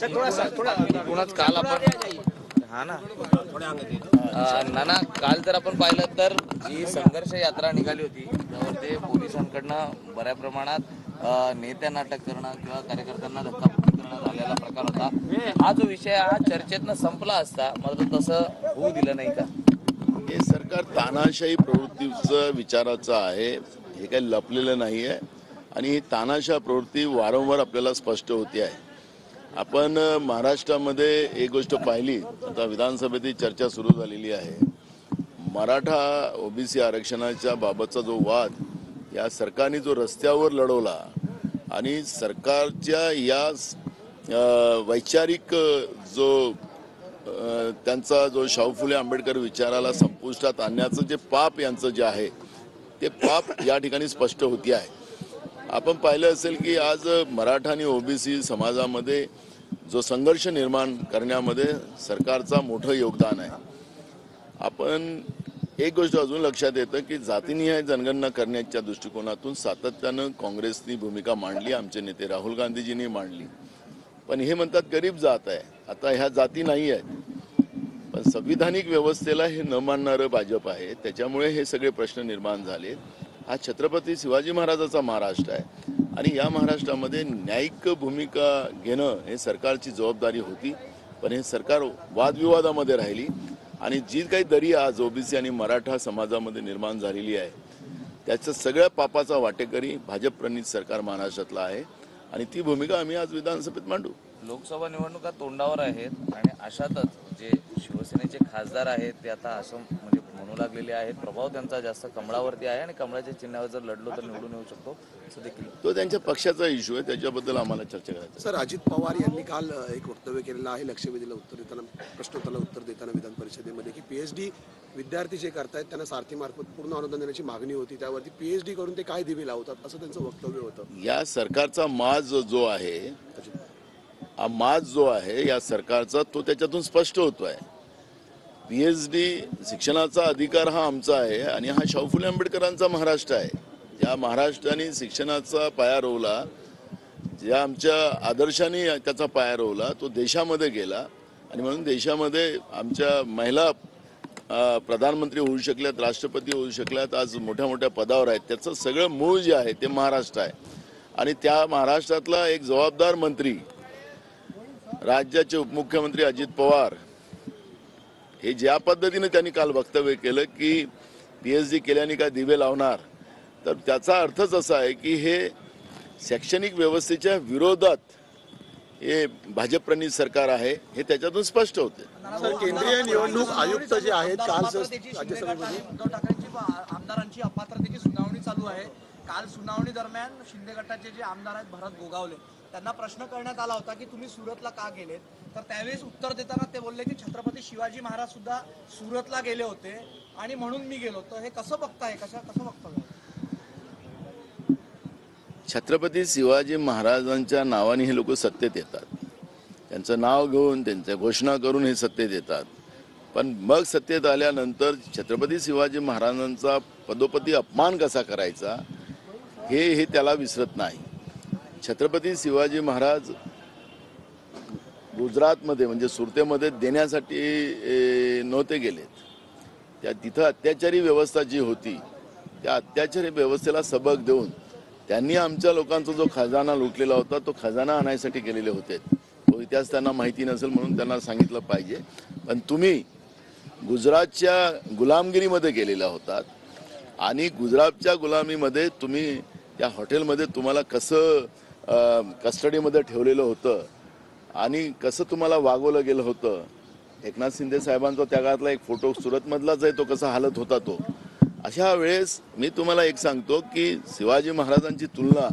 एकूणच काल आपण हा ना नाना काल जर आपण पाहिलं तर जी संघर्ष यात्रा निघाली होती त्यावर ते पोलिसांकडनं बऱ्या प्रमाणात नेत्यांना अटक करणं किंवा कार्यकर्त्यांना धक्काबुक्की करणं झालेला प्रकार होता। हा जो विषय हा चर्चेतनं संपला असता मला तर तसं होऊ दिलं नाही का? हे सरकार तानाशाही प्रवृत्तीचं विचाराचं आहे, हे काही लपलेलं नाही आहे आणि ही तानाशाह प्रवृत्ती वारंवार आपल्याला स्पष्ट होते आहे। आपण महाराष्ट्रामध्ये एक गोष्ट पाहिली, आता विधानसभेत चर्चा सुरू झालेली आहे। मराठा ओबीसी आरक्षणाच्या बाबतचा जो वाद या सरकारने जो रस्त्यावर लढवला आणि सरकारच्या या वैचारिक जो त्यांचा जो शाहू फुले आंबेडकर विचाराला संपुष्टात आणण्याचं जे पाप यांचं जे आहे ते पाप या ठिकाणी स्पष्ट होते आहे। आपण पाहिलं असेल की आज मराठा आणि ओबीसी समाजामध्ये जो संघर्ष निर्माण करण्यामध्ये सरकारचा मोठं योगदान आहे। आपण एक गोष्ट अजून लक्षात येतं की जातीनिहाय जनगणना करण्याच्या दृष्टिकोनातून सातत्यानं काँग्रेसनी भूमिका मांडली, आमचे नेते राहुल गांधीजींनी मांडली, पण हे म्हणतात गरीब जात आहे, आता ह्या जाती नाही आहेत। पण संविधानिक व्यवस्थेला हे न मानणारं भाजप आहे, त्याच्यामुळे हे सगळे प्रश्न निर्माण झाले। हा छत्रपती शिवाजी महाराजांचा महाराष्ट्र आहे आणि या महाराष्ट्रामध्ये न्यायिक भूमिका घेणं हे सरकारची जबाबदारी होती, पण हे सरकार वादविवादामध्ये राहिली आणि जी काही दरी आज ओबीसी आणि मराठा समाजामध्ये निर्माण झालेली आहे त्याचं सगळ्या पापाचा वाटेकरी भाजप-प्रणीत सरकार महाराष्ट्रातलं आहे आणि ती भूमिका आम्ही आज विधानसभेत मांडू। लोकसभा निवडणुका तोंडावर आहेत आणि अशातच जे शिवसेनेचे खासदार आहेत ते आता असं म्हणजे म्हणू लागलेले आहेत, प्रभाव त्यांचा जास्त कमळावरती आहे आणि कमळाच्या चिन्हावर जर लढलो तर निवडून येऊ शकतो असं देखील तो त्यांच्या पक्षाचा इश्यू आहे, त्याच्याबद्दल आम्हाला चर्चा करायची। सर, अजित पवार यांनी काल एक वक्तव्य केलेलं आहे लक्षवेधीला उत्तर देताना, प्रश्नोत्तराला उत्तर देताना विधान परिषदेमध्ये की पीएचडी विद्यार्थी जे करतायत त्यांना सारथीमार्फत पूर्ण अनुदान देण्याची मागणी होती, त्यावरती पीएचडी करून ते काय दिवे लावतात असं त्यांचं वक्तव्य होतं। या सरकारचा माज जो आहे, हा माज जो आहे या सरकारचा तो त्याच्यातून स्पष्ट होतोय। पीएचडी शिक्षणाचा अधिकार हा आमचा आहे आणि हा शाहू फुले आंबेडकरांचा महाराष्ट्र आहे। या महाराष्ट्राने शिक्षणाचा पाया रोवला, ज्या आमच्या आदर्शाने त्याचा पाया रोवला तो देशामध्ये गेला आणि म्हणून देशामध्ये आमच्या महिला प्रधानमंत्री होऊ शकल्यात, राष्ट्रपती होऊ शकल्यात, आज मोठ्या मोठ्या पदावर आहेत। त्याचं सगळं मूळ जे आहे ते महाराष्ट्र आहे आणि त्या महाराष्ट्रातला एक जबाबदार मंत्री राज्याचे उपमुख्यमंत्री अजित पवार हे ज्या पद्धतीने त्यांनी काल वक्तव्य केलं की पीएचडी केल्याने काय दिवे लावणार, तर त्याचा अर्थच असा आहे की हे शैक्षणिक व्यवस्थेच्या विरोधात हे भाजप-प्रणीत सरकार आहे, हे त्याच्यातून स्पष्ट होते। सर, केंद्रीय निवडणूक आयुक्त जे आहेत काल राज्यसभेमध्ये उद्धव ठाकरेंची आमदारांची अपात्रतेची सुनावणी चालू आहे। काल सुनावणी दरम्यान शिंदे गटाचे जे आमदार आहेत भरत गोगावले त्यांना प्रश्न करण्यात आला होता की तुम्ही सुरतला का गेलेत, तर त्यावेळेस उत्तर देताना ते बोलले की छत्रपती शिवाजी महाराज सुद्धा सुरतला गेले होते आणि म्हणून मी गेलो। तर हे कसं बघताय, कसं बघताय? छत्रपती शिवाजी महाराजांच्या नावाने हे लोक सत्तेत येतात, त्यांचं नाव घेऊन त्यांच्या घोषणा करून हे सत्तेत येतात, पण मग सत्तेत आल्यानंतर छत्रपती शिवाजी महाराजांचा पदोपदी अपमान कसा करायचा हे त्याला विसरत नाही। छत्रपती शिवाजी महाराज गुजरातमध्ये म्हणजे सुरतेमध्ये देण्यासाठी नव्हते गेलेत, त्या तिथं अत्याचारी व्यवस्था जी होती त्या अत्याचारी व्यवस्थेला सबक देऊन त्यांनी आमच्या लोकांचा जो खजाना लुटलेला होता तो खजाना आणायसाठी गेलेले होते। तो इतिहास त्यांना माहिती नसेल म्हणून त्यांना सांगितलं पाहिजे, पण तुम्ही गुजरातच्या गुलामगिरीमध्ये गेलेला होतात आणि गुजरातच्या गुलामीमध्ये तुम्ही त्या हॉटेलमध्ये तुम्हाला कसं कस्टडीमध्ये ठेवलेलं होतं आणि कसं तुम्हाला वागवलं गेलं होतं। एकनाथ शिंदे साहेबांचा त्या काळातला एक फोटो सुरतमधलाच आहे, तो कसा हालत होता तो। अशा वेळेस मी तुम्हाला एक सांगतो की शिवाजी महाराजांची तुलना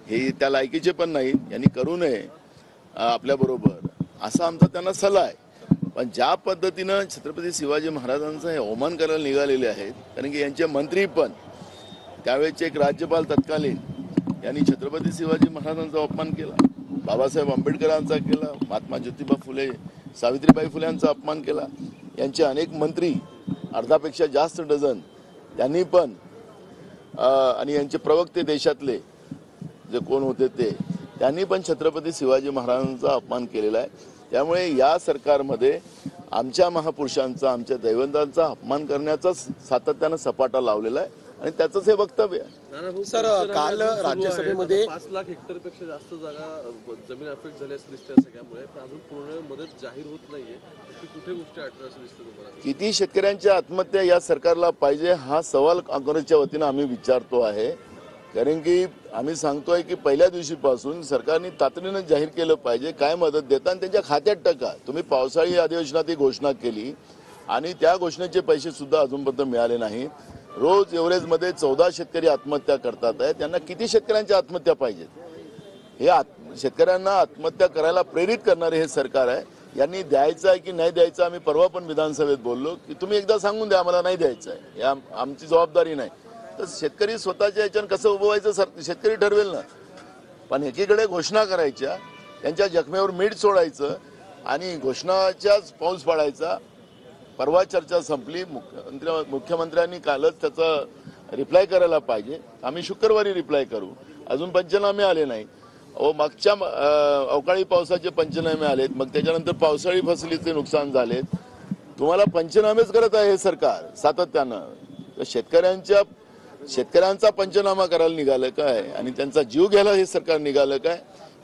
हे त्या लायकीचे पण नाही, यांनी करू नये आपल्याबरोबर असा आमचा त्यांना सल्ला आहे। पण ज्या पद्धतीनं छत्रपती शिवाजी महाराजांचा हे अवमान करायला निघालेले आहेत, कारण की यांचे मंत्री पण त्यावेळेचे एक राज्यपाल तत्कालीन यांनी छत्रपती शिवाजी महाराजांचा अपमान केला, बाबासाहेब आंबेडकरांचा केला, महात्मा ज्योतिबा फुले सावित्रीबाई फुल्यांचा अपमान केला, यांचे अनेक मंत्री अर्धापेक्षा जास्त डझन त्यांनी पण आणि यांचे प्रवक्ते देशातले जे कोण होते ते त्यांनी पण छत्रपती शिवाजी महाराजांचा अपमान केलेला आहे. त्यामुळे या सरकारमध्ये आमच्या महापुरुषांचा, आमच्या दैवतांचा अपमान करण्याचा सातत्यानं सपाटा लावलेला आहे आणि त्याचंच हे वक्तव्य आहे. सर, काल राज्यसभेमध्ये 5 लाख हेक्टरपेक्षा जास्त जागा जमीन अफेक्ट झाली असं दिसते सगळ्यामुळे, पण अजून पूर्ण मदत जाहीर होत नाहीये. कुठे गोष्टी अडचण असं दिसतं तुम्हाला? किती शेतकऱ्यांच्या आत्महत्या या सरकारला पाहिजे हा सवाल काँग्रेसच्या वतीनं आम्ही विचारतो आहे. कारण की आम्ही सांगतोय की पहिल्या दिवशीपासून सरकारने तातडीनं जाहीर केलं पाहिजे काय मदत देता आणि त्यांच्या खात्यात टाका. तुम्ही पावसाळी अधिवेशनात ही घोषणा केली आणि त्या घोषणेचे पैसे सुद्धा अजूनपर्यंत मिळाले नाहीत. रोज एव्हरेजमध्ये 14 शेतकरी आत्महत्या करतात आहे. त्यांना किती शेतकऱ्यांच्या आत्महत्या पाहिजेत? हे शेतकऱ्यांना आत्महत्या करायला प्रेरित करणारे हे सरकार आहे. यांनी द्यायचं आहे की नाही द्यायचं आम्ही परवा पण विधानसभेत बोललो की तुम्ही एकदा सांगून द्या आम्हाला नाही द्यायचं आहे, या आमची जबाबदारी नाही. तर शेतकरी स्वतःच्या याच्यानं कसं उभं व्हायचं शेतकरी ठरवेल ना. पण एकीकडे घोषणा करायच्या, त्यांच्या जखमेवर मीठ सोडायचं आणि घोषणाच्याच पाऊस पाडायचा. परवा चर्चा संपली, मुख्यमंत्र्यांनी कालच त्याचा रिप्लाय करायला पाहिजे. आम्ही शुक्रवारी रिप्लाय करू. अजून पंचनामे आले नाही. मागच्या अवकाळी पावसाचे पंचनामे आलेत, मग त्याच्यानंतर पावसाळी फसलीचे नुकसान झालेत. तुम्हाला पंचनामेच करत आहे हे सरकार सातत्यानं. तर शेतकऱ्यांचा पंचनामा करायला निघालं काय आणि त्यांचा जीव घ्यायला हे सरकार निघालं काय?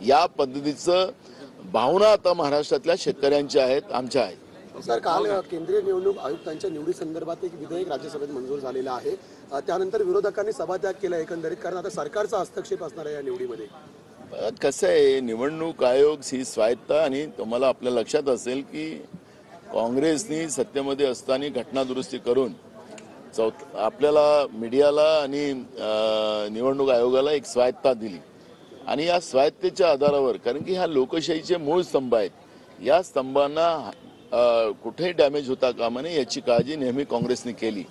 या पद्धतीचं भावना आता महाराष्ट्रातल्या शेतकऱ्यांच्या आहेत, आमच्या आहेत. सर, काल केंद्रीय निवडणूक आयुक्तांच्या निवडी संदर्भात एक विधेयक राज्यसभेत मंजूर झालेलं आहे. त्यानंतर विरोधकांनी सभात्याग केला एकंदरीत, कारण आता सरकारचा हस्तक्षेप असणार आहे या निवडीमध्ये. कसं आहे, निवडणूक आयोग ही स्वायत्त आणि तुम्हाला आपल्या लक्षात असेल की काँग्रेसनी सत्तेमध्ये असताना घटनादुरुस्ती करून आपल्याला मीडियाला आणि निवडणूक आयोगाला एक स्वायत्ता दिली आणि या स्वायत्तेच्या आधारावर, कारण की ह्या लोकशाहीचे मूळ स्तंभ आहेत, या स्तंभांना कुठेही डॅमेज होता कामा नये याची काळजी नेहमी काँग्रेसने केली.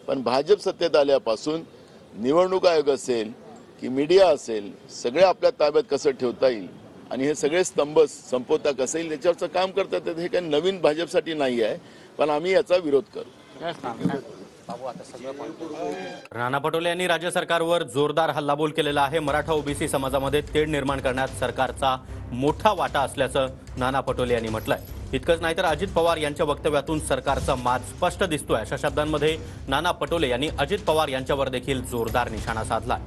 पण भाजप सत्तेत आल्यापासून निवडणूक आयोग असेल की मीडिया असेल, सगळे आपल्या ताब्यात कसं ठेवता येईल आणि हे सगळे स्तंभ संपवता कसं येईल त्याच्यावरचं काम करतात. हे काही नवीन भाजपसाठी नाही आहे, पण आम्ही याचा विरोध करू. नाना पटोले यांनी राज्य सरकारवर जोरदार हल्लाबोल केलेला आहे. मराठा ओबीसी समाजामध्ये तेढ निर्माण करण्यात सरकारचा मोठा वाटा असल्याचं नाना पटोले यांनी म्हटलंय. इतकंच नाही तर अजित पवार यांच्या वक्तव्यातून सरकारचा माज स्पष्ट दिसतोय अशा शब्दांमध्ये नाना पटोले यांनी अजित पवार यांच्यावर देखील जोरदार निशाणा साधला.